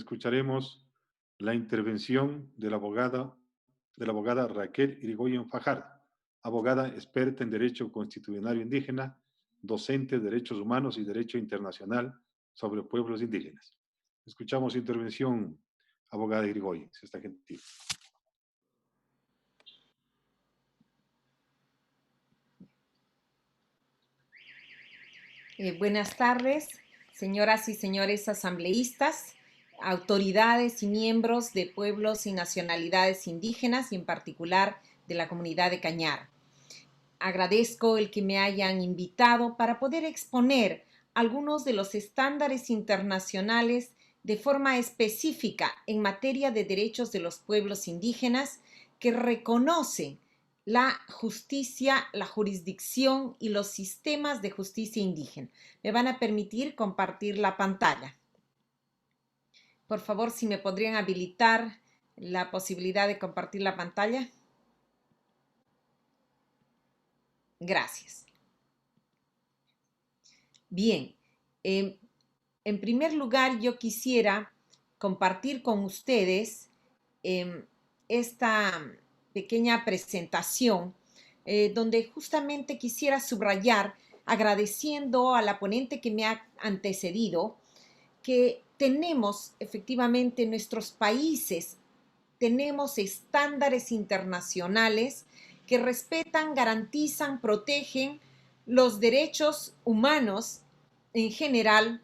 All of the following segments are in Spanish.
escucharemos la intervención de la abogada Raquel Irigoyen Fajardo, abogada experta en Derecho Constitucional Indígena, docente de Derechos Humanos y Derecho Internacional sobre Pueblos Indígenas. Escuchamos su intervención, abogada Irigoyen, si está gentil. Buenas tardes, señoras y señores asambleístas, autoridades y miembros de pueblos y nacionalidades indígenas y en particular de la comunidad de Cañar. Agradezco el que me hayan invitado para poder exponer algunos de los estándares internacionales de forma específica en materia de derechos de los pueblos indígenas que reconocen la justicia, la jurisdicción y los sistemas de justicia indígena. Me van a permitir compartir la pantalla. Por favor, si me podrían habilitar la posibilidad de compartir la pantalla. Gracias. Bien, en primer lugar yo quisiera compartir con ustedes esta pequeña presentación donde justamente quisiera subrayar, agradeciendo a la ponente que me ha antecedido, que tenemos efectivamente en nuestros países, tenemos estándares internacionales que respetan, garantizan, protegen los derechos humanos en general,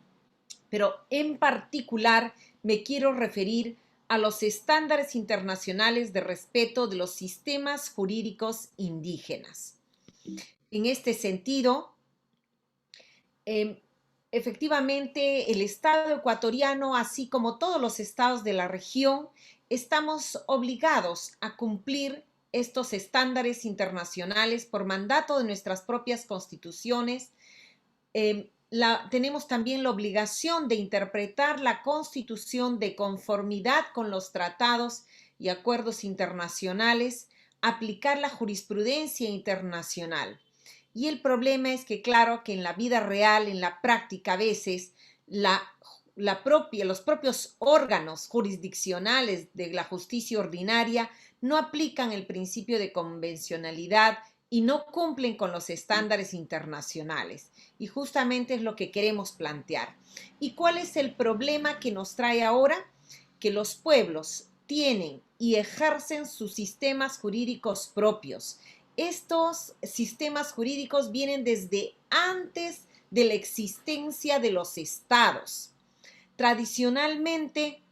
pero en particular me quiero referir a los estándares internacionales de respeto de los sistemas jurídicos indígenas. En este sentido, efectivamente, el Estado ecuatoriano, así como todos los estados de la región, estamos obligados a cumplir estos estándares internacionales por mandato de nuestras propias constituciones. Tenemos también la obligación de interpretar la Constitución de conformidad con los tratados y acuerdos internacionales, aplicar la jurisprudencia internacional. Y el problema es que, claro, que en la vida real, en la práctica, a veces los propios órganos jurisdiccionales de la justicia ordinaria no aplican el principio de convencionalidad y no cumplen con los estándares internacionales. Y justamente es lo que queremos plantear. ¿Y cuál es el problema que nos trae ahora? Que los pueblos tienen y ejercen sus sistemas jurídicos propios. Estos sistemas jurídicos vienen desde antes de la existencia de los estados. Tradicionalmente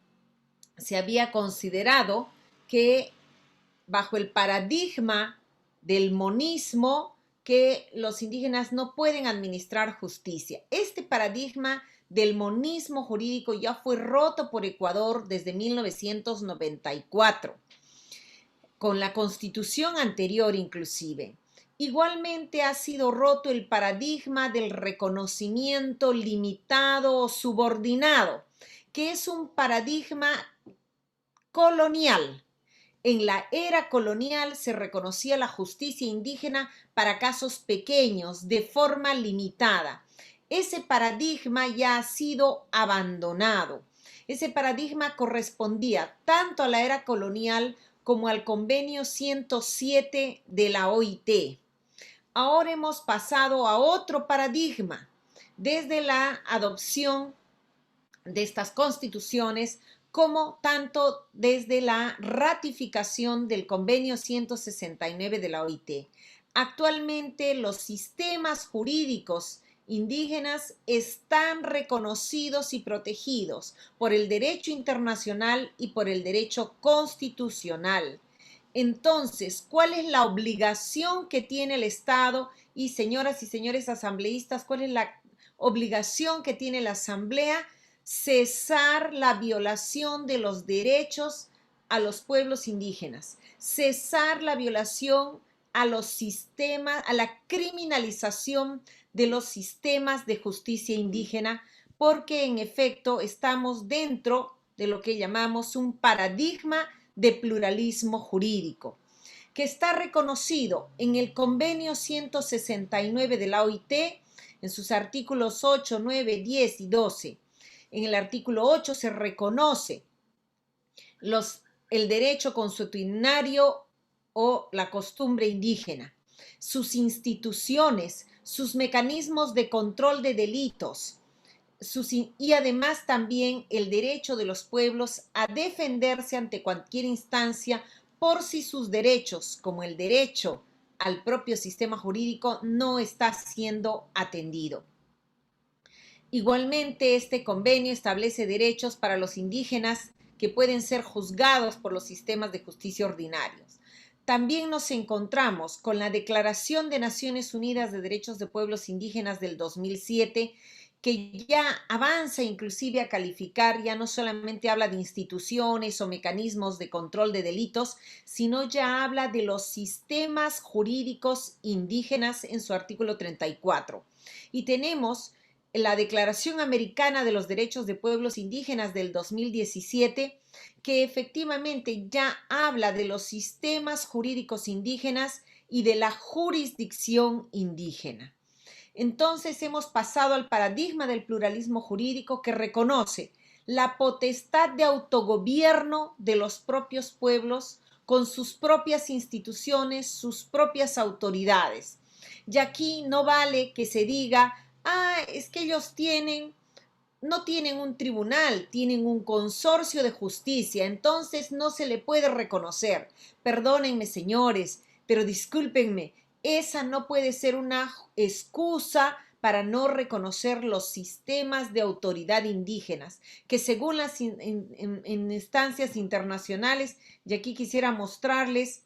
se había considerado que bajo el paradigma del monismo, que los indígenas no pueden administrar justicia. Este paradigma del monismo jurídico ya fue roto por Ecuador desde 1994, con la constitución anterior inclusive. Igualmente ha sido roto el paradigma del reconocimiento limitado o subordinado, que es un paradigma colonial. En la era colonial se reconocía la justicia indígena para casos pequeños, de forma limitada. Ese paradigma ya ha sido abandonado. Ese paradigma correspondía tanto a la era colonial como al convenio 107 de la OIT. Ahora hemos pasado a otro paradigma. Desde la adopción de estas constituciones, como tanto desde la ratificación del convenio 169 de la OIT. Actualmente los sistemas jurídicos indígenas están reconocidos y protegidos por el derecho internacional y por el derecho constitucional. Entonces, ¿cuál es la obligación que tiene el Estado? Y señoras y señores asambleístas, ¿cuál es la obligación que tiene la Asamblea? Cesar la violación de los derechos a los pueblos indígenas, cesar la violación a los sistemas, a la criminalización de los sistemas de justicia indígena, porque en efecto estamos dentro de lo que llamamos un paradigma de pluralismo jurídico, que está reconocido en el convenio 169 de la OIT, en sus artículos 8, 9, 10 y 12. En el artículo 8 se reconoce el derecho consuetudinario o la costumbre indígena, sus instituciones, sus mecanismos de control de delitos, y además también el derecho de los pueblos a defenderse ante cualquier instancia por si sus derechos, como el derecho al propio sistema jurídico, no está siendo atendido. Igualmente, este convenio establece derechos para los indígenas que pueden ser juzgados por los sistemas de justicia ordinarios. También nos encontramos con la Declaración de Naciones Unidas de Derechos de Pueblos Indígenas del 2007, que ya avanza inclusive a calificar, ya no solamente habla de instituciones o mecanismos de control de delitos, sino ya habla de los sistemas jurídicos indígenas en su artículo 34. Y tenemos la Declaración Americana de los Derechos de Pueblos Indígenas del 2017, que efectivamente ya habla de los sistemas jurídicos indígenas y de la jurisdicción indígena. Entonces hemos pasado al paradigma del pluralismo jurídico que reconoce la potestad de autogobierno de los propios pueblos con sus propias instituciones, sus propias autoridades. Y aquí no vale que se diga, es que ellos no tienen un tribunal, tienen un consorcio de justicia, entonces no se le puede reconocer. Perdónenme, señores, pero discúlpenme, esa no puede ser una excusa para no reconocer los sistemas de autoridad indígenas, que según las instancias internacionales, y aquí quisiera mostrarles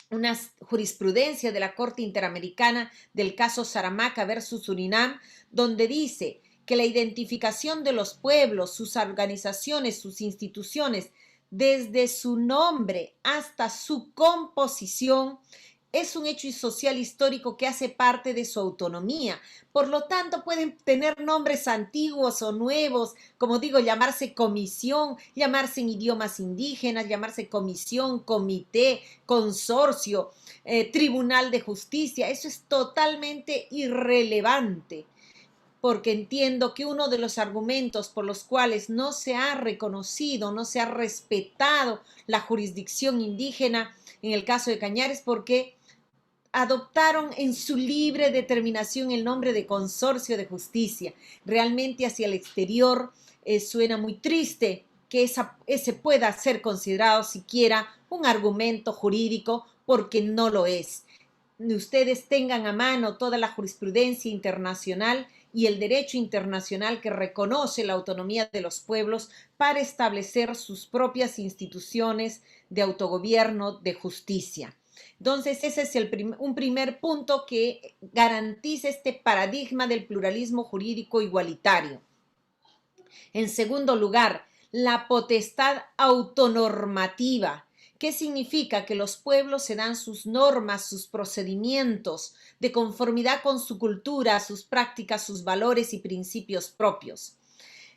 una jurisprudencia de la Corte Interamericana del caso Saramaca versus Surinam, donde dice que la identificación de los pueblos, sus organizaciones, sus instituciones, desde su nombre hasta su composición, es un hecho social histórico que hace parte de su autonomía. Por lo tanto, pueden tener nombres antiguos o nuevos, como digo, llamarse comisión, llamarse en idiomas indígenas, llamarse comisión, comité, consorcio, tribunal de justicia. Eso es totalmente irrelevante, porque entiendo que uno de los argumentos por los cuales no se ha reconocido, no se ha respetado la jurisdicción indígena en el caso de Cañares, porque adoptaron en su libre determinación el nombre de consorcio de justicia. Realmente hacia el exterior suena muy triste que ese pueda ser considerado siquiera un argumento jurídico, porque no lo es. Ustedes tengan a mano toda la jurisprudencia internacional y el derecho internacional que reconoce la autonomía de los pueblos para establecer sus propias instituciones de autogobierno, de justicia. Entonces, ese es un primer punto que garantiza este paradigma del pluralismo jurídico igualitario. En segundo lugar, la potestad autonormativa. ¿Qué significa? Que los pueblos se dan sus normas, sus procedimientos, de conformidad con su cultura, sus prácticas, sus valores y principios propios.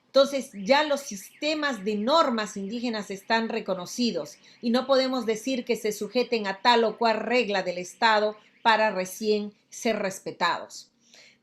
Entonces ya los sistemas de normas indígenas están reconocidos y no podemos decir que se sujeten a tal o cual regla del Estado para recién ser respetados.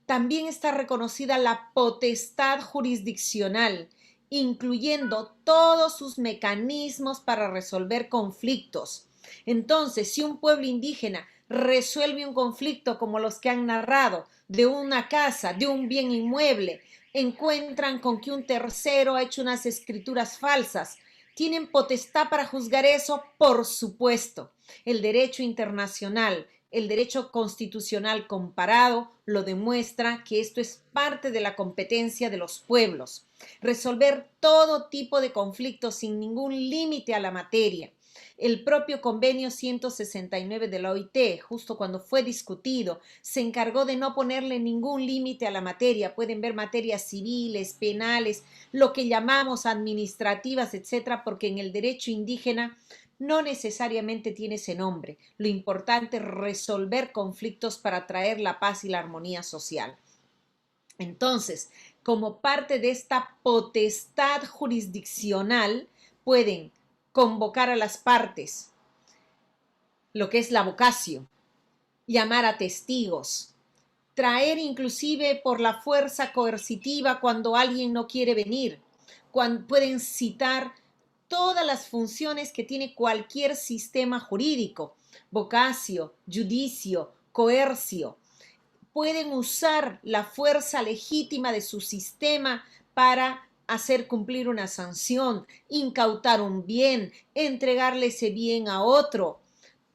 También está reconocida la potestad jurisdiccional, incluyendo todos sus mecanismos para resolver conflictos. Entonces, si un pueblo indígena resuelve un conflicto como los que han narrado, de una casa, de un bien inmueble, encuentran con que un tercero ha hecho unas escrituras falsas, ¿tienen potestad para juzgar eso? Por supuesto. El derecho internacional, el derecho constitucional comparado lo demuestra, que esto es parte de la competencia de los pueblos. Resolver todo tipo de conflictos sin ningún límite a la materia. El propio convenio 169 de la OIT, justo cuando fue discutido, se encargó de no ponerle ningún límite a la materia. Pueden ver materias civiles, penales, lo que llamamos administrativas, etcétera, porque en el derecho indígena no necesariamente tiene ese nombre. Lo importante es resolver conflictos para traer la paz y la armonía social. Entonces, como parte de esta potestad jurisdiccional, pueden convocar a las partes, lo que es la vocatio, llamar a testigos, traer inclusive por la fuerza coercitiva cuando alguien no quiere venir, pueden citar todas las funciones que tiene cualquier sistema jurídico, vocatio, judicio, coercio. Pueden usar la fuerza legítima de su sistema para hacer cumplir una sanción, incautar un bien, entregarle ese bien a otro.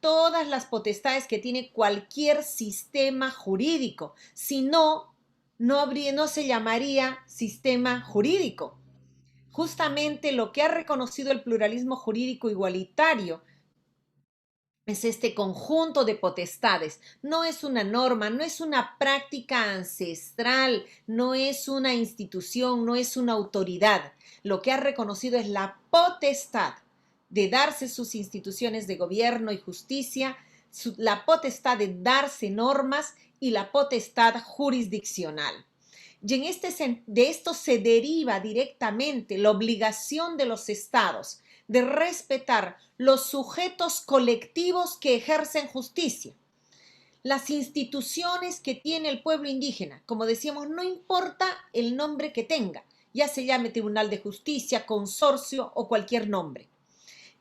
Todas las potestades que tiene cualquier sistema jurídico. Si no, no se llamaría sistema jurídico. Justamente lo que ha reconocido el pluralismo jurídico igualitario es este conjunto de potestades. No es una norma, no es una práctica ancestral, no es una institución, no es una autoridad. Lo que ha reconocido es la potestad de darse sus instituciones de gobierno y justicia, la potestad de darse normas y la potestad jurisdiccional. Y de esto se deriva directamente la obligación de los estados de respetar los sujetos colectivos que ejercen justicia. Las instituciones que tiene el pueblo indígena, como decíamos, no importa el nombre que tenga, ya se llame Tribunal de Justicia, consorcio o cualquier nombre.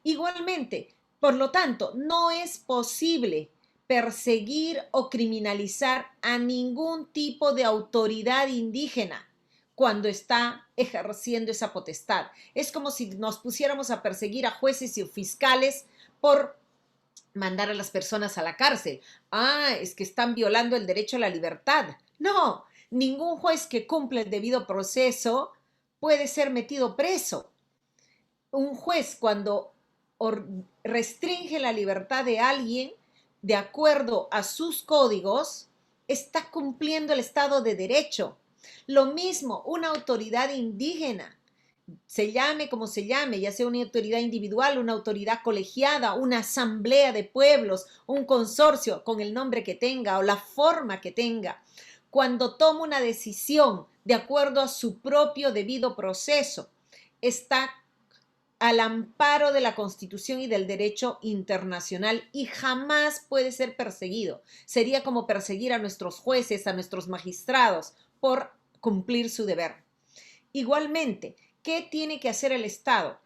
Igualmente, por lo tanto, no es posible perseguir o criminalizar a ningún tipo de autoridad indígena cuando está ejerciendo esa potestad. Es como si nos pusiéramos a perseguir a jueces y fiscales por mandar a las personas a la cárcel. Ah, es que están violando el derecho a la libertad. No, ningún juez que cumple el debido proceso puede ser metido preso. Un juez cuando restringe la libertad de alguien de acuerdo a sus códigos, está cumpliendo el Estado de Derecho. Lo mismo, una autoridad indígena, se llame como se llame, ya sea una autoridad individual, una autoridad colegiada, una asamblea de pueblos, un consorcio con el nombre que tenga o la forma que tenga, cuando toma una decisión de acuerdo a su propio debido proceso, está al amparo de la Constitución y del derecho internacional y jamás puede ser perseguido. Sería como perseguir a nuestros jueces, a nuestros magistrados por cumplir su deber. Igualmente, ¿qué tiene que hacer el Estado?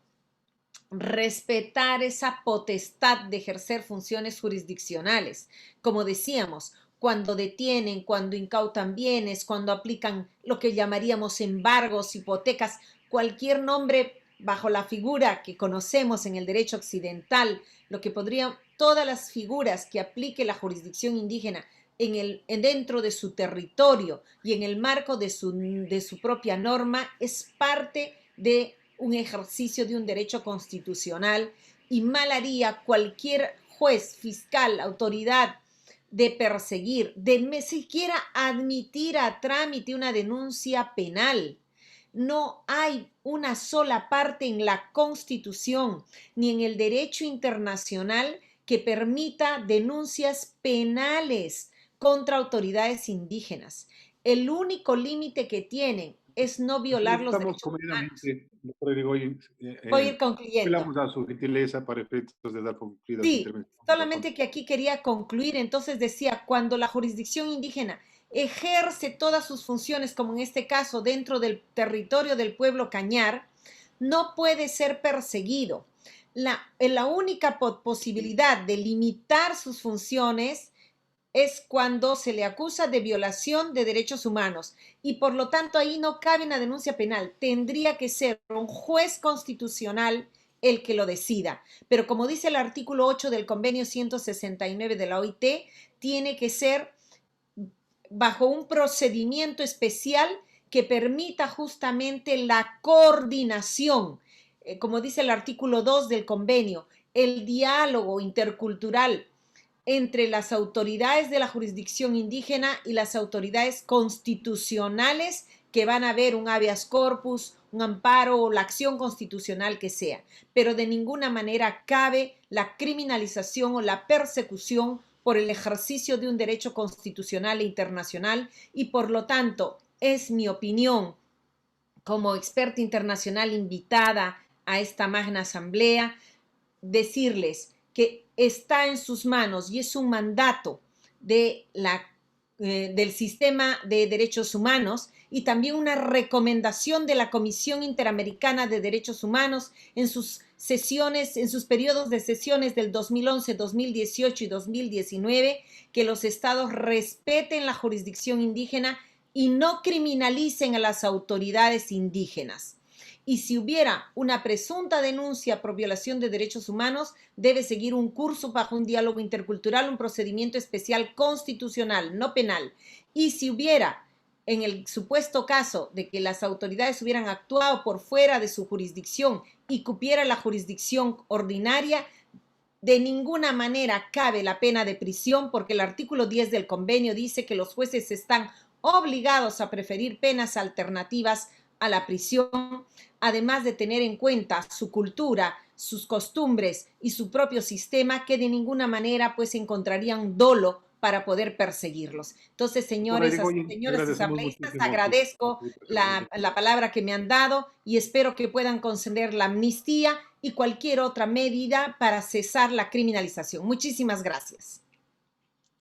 Respetar esa potestad de ejercer funciones jurisdiccionales. Como decíamos, cuando detienen, cuando incautan bienes, cuando aplican lo que llamaríamos embargos, hipotecas, cualquier nombre bajo la figura que conocemos en el derecho occidental, lo que podría, todas las figuras que aplique la jurisdicción indígena dentro de su territorio y en el marco de su propia norma, es parte de un ejercicio de un derecho constitucional y mal haría cualquier juez, fiscal, autoridad de perseguir, de siquiera admitir a trámite una denuncia penal. No hay una sola parte en la Constitución ni en el derecho internacional que permita denuncias penales contra autoridades indígenas. El único límite que tienen es no violar los Estamos derechos humanos. comedidamente, doctor Irigoyen, Voy a ir concluyendo. apelamos a su gentileza para efectos de dar concluida su Sí, intervención. solamente que aquí quería concluir, entonces decía, cuando la jurisdicción indígena ejerce todas sus funciones, como en este caso dentro del territorio del pueblo Cañar, no puede ser perseguido. La única posibilidad de limitar sus funciones es cuando se le acusa de violación de derechos humanos y por lo tanto ahí no cabe una denuncia penal. Tendría que ser un juez constitucional el que lo decida. Pero como dice el artículo 8 del convenio 169 de la OIT, tiene que ser bajo un procedimiento especial que permita justamente la coordinación, como dice el artículo 2 del convenio, el diálogo intercultural entre las autoridades de la jurisdicción indígena y las autoridades constitucionales que van a ver un habeas corpus, un amparo o la acción constitucional que sea. Pero de ninguna manera cabe la criminalización o la persecución por el ejercicio de un derecho constitucional e internacional y por lo tanto es mi opinión como experta internacional invitada a esta magna asamblea decirles que está en sus manos y es un mandato de la del sistema de derechos humanos y también una recomendación de la Comisión Interamericana de Derechos Humanos en sus sesiones, en sus periodos de sesiones del 2011, 2018 y 2019, que los estados respeten la jurisdicción indígena y no criminalicen a las autoridades indígenas. Y si hubiera una presunta denuncia por violación de derechos humanos, debe seguir un curso bajo un diálogo intercultural, un procedimiento especial constitucional, no penal. Y si hubiera, en el supuesto caso de que las autoridades hubieran actuado por fuera de su jurisdicción y cupiera la jurisdicción ordinaria, de ninguna manera cabe la pena de prisión, porque el artículo 10 del convenio dice que los jueces están obligados a preferir penas alternativas a la prisión, además de tener en cuenta su cultura, sus costumbres y su propio sistema, que de ninguna manera pues encontrarían dolo para poder perseguirlos. Entonces, Doctora señores, Irigoyen, le señores agradecemos asambleístas, muchísimo agradezco su la palabra que me han dado y espero que puedan conceder la amnistía y cualquier otra medida para cesar la criminalización. Muchísimas gracias.